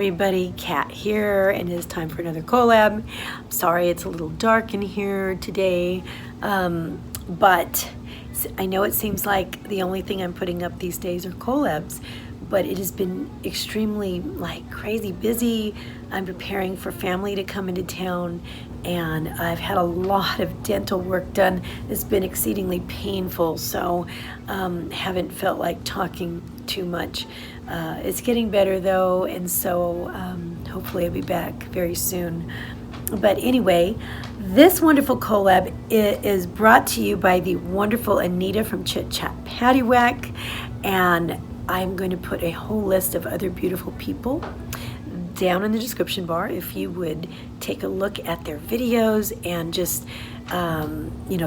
everybody, Kat here, and it is time for another collab. I'm sorry it's a little dark in here today, but I know it seems like the only thing I'm putting up these days are collabs, but it has been extremely crazy busy. I'm preparing for family to come into town, and I've had a lot of dental work done. It's been exceedingly painful, so haven't felt like talking too much. It's getting better though, and so hopefully I'll be back very soon. But anyway, this wonderful collab is brought to you by the wonderful Anita from Chit Chat Paddiwack, and I'm going to put a whole list of other beautiful people down in the description bar if you would take a look at their videos and just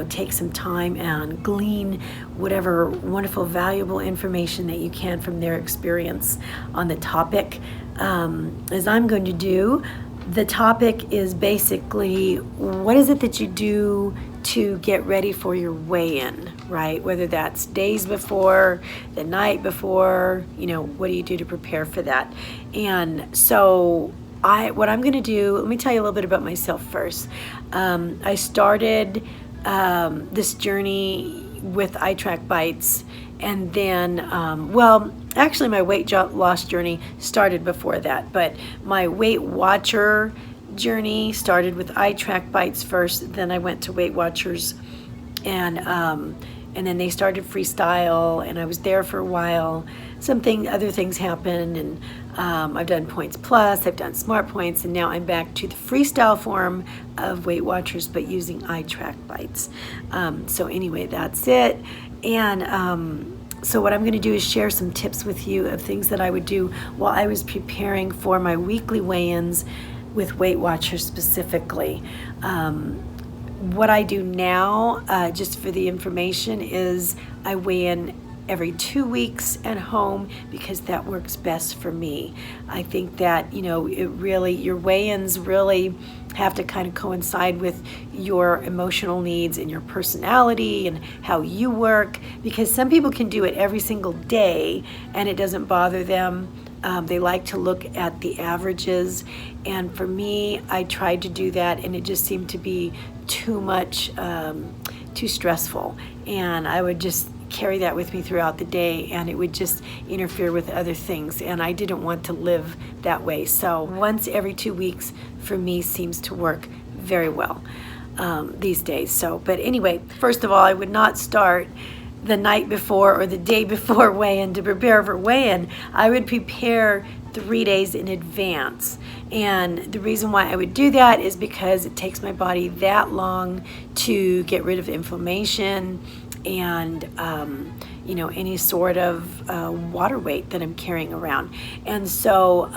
take some time and glean whatever wonderful valuable information that you can from their experience on the topic, as I'm going to do. The topic is basically, what is it that you do to get ready for your weigh-in, right? Whether that's days before, the night before, what do you do to prepare for that? And so what I'm going to do, let me tell you a little bit about myself first. I started this journey with eye track bites, and then, actually my weight loss journey started before that, but my Weight Watcher journey started with eye track bites first. Then I went to Weight Watchers, and then they started Freestyle, and I was there for a while. Other things happened, and I've done Points Plus, I've done Smart Points, and now I'm back to the Freestyle form of Weight Watchers, but using eye track bites. So anyway, that's it. And so what I'm going to do is share some tips with you of things that I would do while I was preparing for my weekly weigh-ins with Weight Watchers specifically. What I do now, just for the information, is I weigh in every 2 weeks at home because that works best for me. I think that, your weigh-ins really have to kind of coincide with your emotional needs and your personality and how you work, because some people can do it every single day and it doesn't bother them. They like to look at the averages, and for me, I tried to do that and it just seemed to be too much, too stressful, and I would just carry that with me throughout the day, and it would just interfere with other things, and I didn't want to live that way. So once every 2 weeks for me seems to work very well these days. But anyway, first of all, I would not start the night before or the day before weigh-in to prepare for weigh-in. I would prepare 3 days in advance, and the reason why I would do that is because it takes my body that long to get rid of inflammation and any sort of water weight that I'm carrying around. And so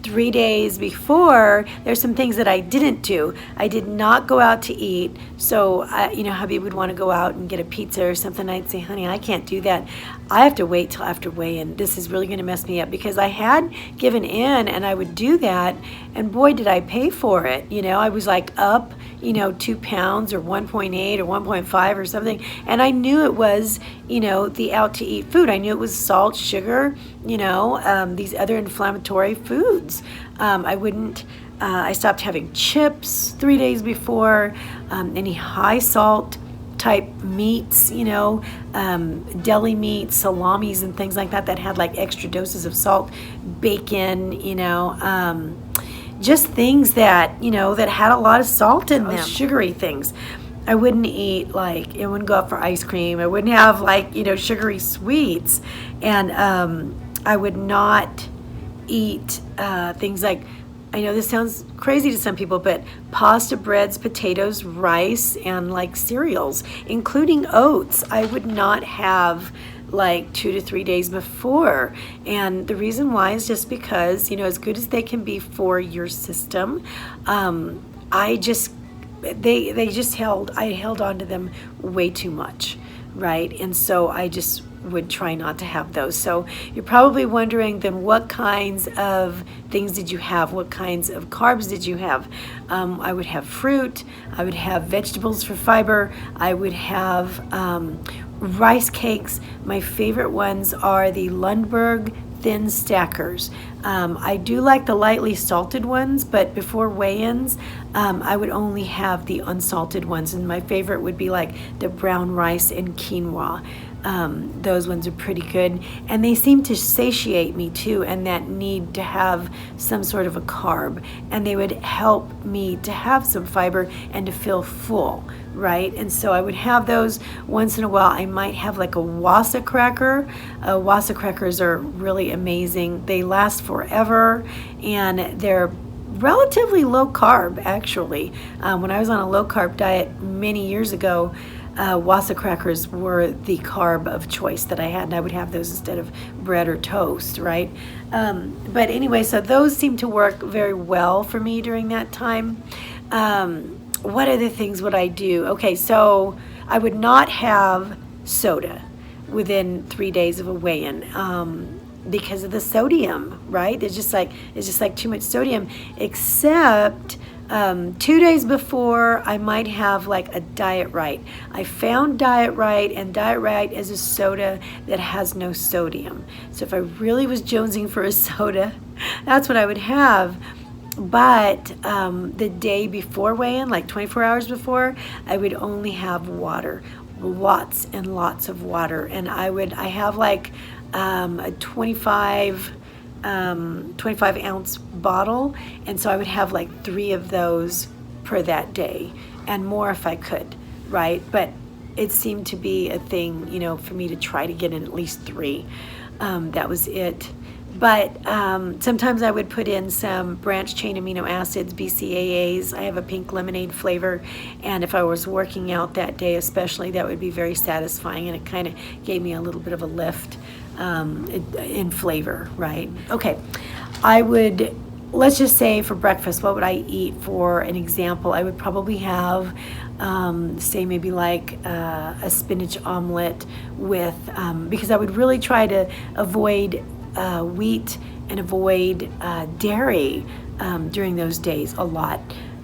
3 days before, there's some things that I didn't do. I did not go out to eat. So hubby would want to go out and get a pizza or something. I'd say, honey, I can't do that. I have to wait till after weigh-in. This is really going to mess me up, because I had given in and I would do that, and boy, did I pay for it. I was up 2 pounds or 1.8 or 1.5 or something, and I knew it was the out to eat food. I knew it was salt, sugar, these other inflammatory foods. I stopped having chips 3 days before, any high salt type meats, deli meats, salamis and things like that had extra doses of salt, bacon, just things that, that had a lot of salt in them, sugary things. I wouldn't eat, I wouldn't go out for ice cream. I wouldn't have sugary sweets. And I would not eat things like, I know this sounds crazy to some people, but pasta, breads, potatoes, rice, and cereals, including oats, I would not have 2 to 3 days before. And the reason why is just because, as good as they can be for your system, I held on to them way too much, right? And so I just would try not to have those. So you're probably wondering, then what kinds of things did you have? What kinds of carbs did you have? I would have fruit. I would have vegetables for fiber. I would have rice cakes. My favorite ones are the Lundberg thin stackers. I do like the lightly salted ones, but before weigh-ins, I would only have the unsalted ones, and my favorite would be like the brown rice and quinoa. Those ones are pretty good, and they seem to satiate me too, and that need to have some sort of a carb, and they would help me to have some fiber and to feel full, right? And so I would have those once in a while. I might have like a wasa cracker. Wasa crackers are really amazing. They last forever, and they're relatively low carb, actually. When I was on a low carb diet many years ago, wasa crackers were the carb of choice that I had, and I would have those instead of bread or toast, right? But anyway, so those seem to work very well for me during that time. What other things would I do? Okay, so I would not have soda within 3 days of a weigh-in because of the sodium, right? It's just like too much sodium, except 2 days before, I might have like a Diet Right. I found Diet Right, and Diet Right is a soda that has no sodium. So if I really was jonesing for a soda, that's what I would have. But the day before weigh-in, like 24 hours before, I would only have water, lots and lots of water. And I have like a 25 ounce bottle, and so I would have like 3 of those per that day, and more if I could, right? But it seemed to be a thing, you know, for me to try to get in at least 3. That was it. But sometimes I would put in some branched chain amino acids, BCAAs. I have a pink lemonade flavor, and if I was working out that day especially, that would be very satisfying, and it kind of gave me a little bit of a lift in flavor, right? Okay, I would, let's just say for breakfast, what would I eat? For an example, I would probably have, say maybe like a spinach omelet with, because I would really try to avoid wheat and avoid dairy during those days a lot,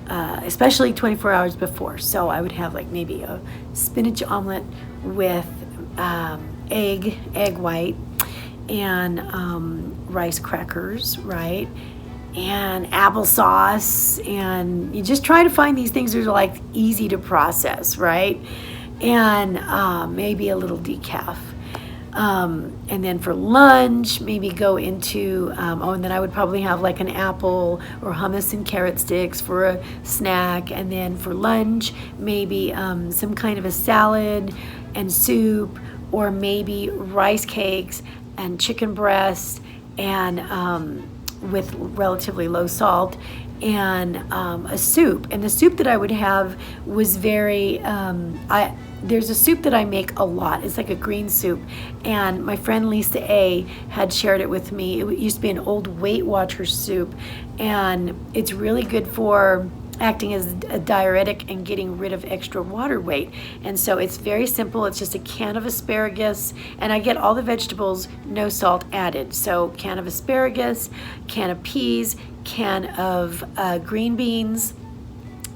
especially 24 hours before. So I would have like maybe a spinach omelet with egg white, and rice crackers, right? And applesauce, and you just try to find these things that are like easy to process, right? And maybe a little decaf. And then for lunch, maybe go into, and then I would probably have like an apple or hummus and carrot sticks for a snack. And then for lunch, maybe some kind of a salad and soup, or maybe rice cakes and chicken breast, and with relatively low salt, and a soup. And the soup that I would have was very, there's a soup that I make a lot. It's like a green soup, and my friend Lisa A had shared it with me. It used to be an old Weight Watchers soup, and it's really good for acting as a diuretic and getting rid of extra water weight. And so it's very simple. It's just a can of asparagus, and I get all the vegetables, no salt added. So can of asparagus, can of peas, can of green beans,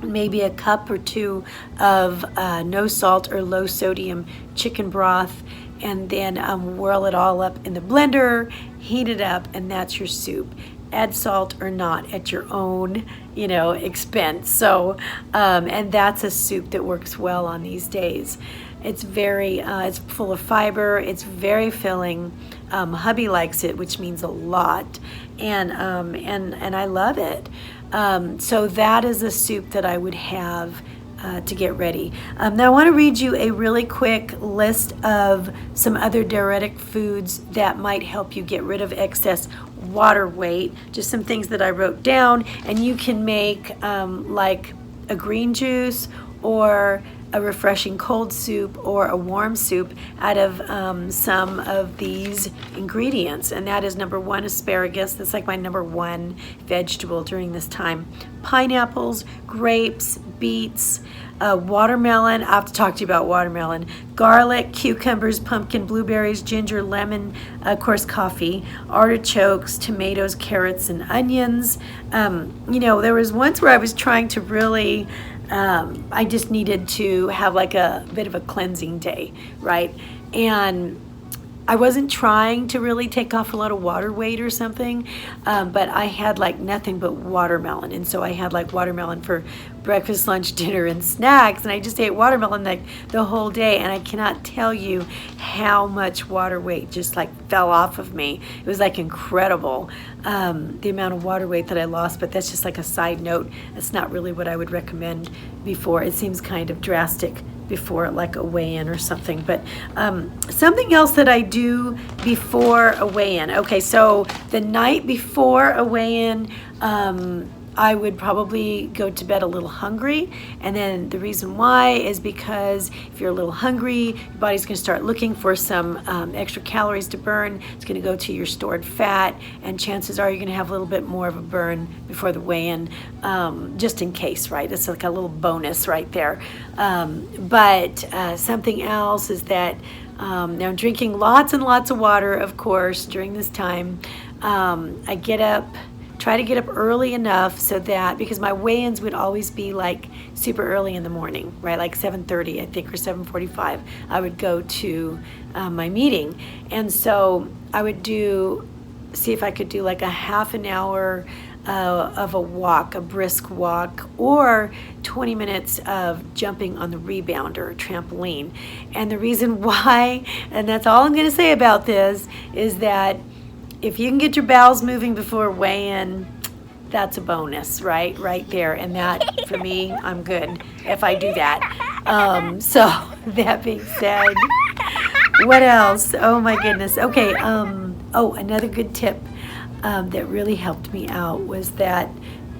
maybe a cup or 2 of no salt or low sodium chicken broth, and then whirl it all up in the blender, heat it up, and that's your soup. Add salt or not at your own, expense. So, and that's a soup that works well on these days. It's very, it's full of fiber. It's very filling. Hubby likes it, which means a lot, and I love it. So that is a soup that I would have to get ready. Now I want to read you a really quick list of some other diuretic foods that might help you get rid of excess water weight. Just some things that I wrote down, and you can make like a green juice or a refreshing cold soup or a warm soup out of some of these ingredients. And that is number 1, asparagus. That's like my number 1 vegetable during this time. Pineapples, grapes, beets, watermelon. I have to talk to you about watermelon. Garlic, cucumbers, pumpkin, blueberries, ginger, lemon, of course coffee, artichokes, tomatoes, carrots, and onions. There was once where I was trying to really, I just needed to have like a bit of a cleansing day, right? And I wasn't trying to really take off a lot of water weight or something, but I had like nothing but watermelon. And so I had like watermelon for breakfast, lunch, dinner, and snacks. And I just ate watermelon like the whole day. And I cannot tell you how much water weight just like fell off of me. It was like incredible, the amount of water weight that I lost. But that's just like a side note. That's not really what I would recommend before. It seems kind of drastic before like a weigh-in or something. But something else that I do before a weigh-in. Okay, so the night before a weigh-in, I would probably go to bed a little hungry, and then the reason why is because if you're a little hungry, your body's going to start looking for some extra calories to burn. It's going to go to your stored fat, and chances are you're going to have a little bit more of a burn before the weigh-in, just in case, right? It's like a little bonus right there. But something else is that now I'm drinking lots and lots of water, of course, during this time. I try to get up early enough so that, because my weigh-ins would always be like super early in the morning, right? Like 7:30, I think, or 7:45, I would go to my meeting. And so I would see if I could do like a half an hour of a walk, a brisk walk, or 20 minutes of jumping on the rebounder, trampoline. And the reason why, and that's all I'm going to say about this, is that if you can get your bowels moving before weigh-in, that's a bonus, right? Right there. And that, for me, I'm good if I do that. So that being said, what else? Oh my goodness. Okay. Another good tip that really helped me out was that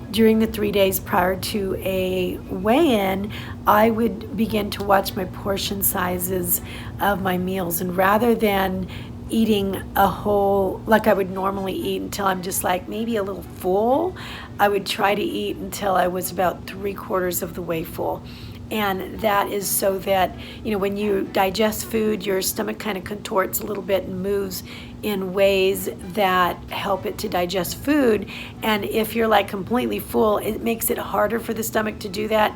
during the 3 days prior to a weigh-in, I would begin to watch my portion sizes of my meals, and rather than eating a whole, like I would normally eat until I'm just like maybe a little full, I would try to eat until I was about 3/4 of the way full. And that is so that, when you digest food, your stomach kind of contorts a little bit and moves in ways that help it to digest food. And if you're like completely full, it makes it harder for the stomach to do that.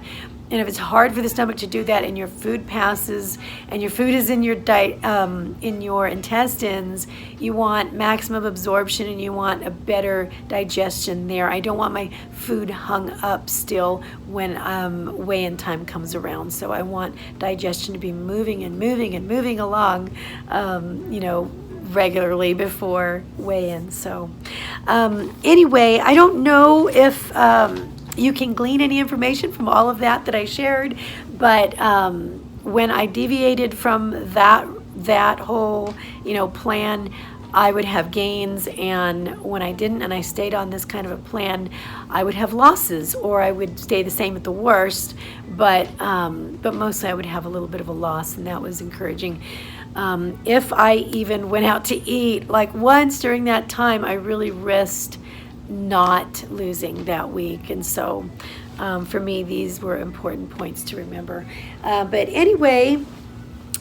And if it's hard for the stomach to do that, and your food passes, and your food is in your intestines, you want maximum absorption, and you want a better digestion there. I don't want my food hung up still when weigh-in time comes around. So I want digestion to be moving and moving and moving along, regularly before weigh-in. So anyway, I don't know if you can glean any information from all of that I shared, but when I deviated from that whole plan, I would have gains, and when I didn't and I stayed on this kind of a plan, I would have losses, or I would stay the same at the worst, but mostly I would have a little bit of a loss, and that was encouraging. If I even went out to eat like once during that time, I really risked not losing that week. And so for me, these were important points to remember. But anyway,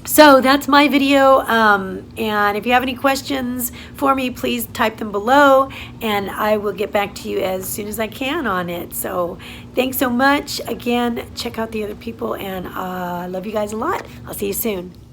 so that's my video, and if you have any questions for me, please type them below, and I will get back to you as soon as I can on it. So thanks so much. Again, check out the other people, and I love you guys a lot. I'll see you soon.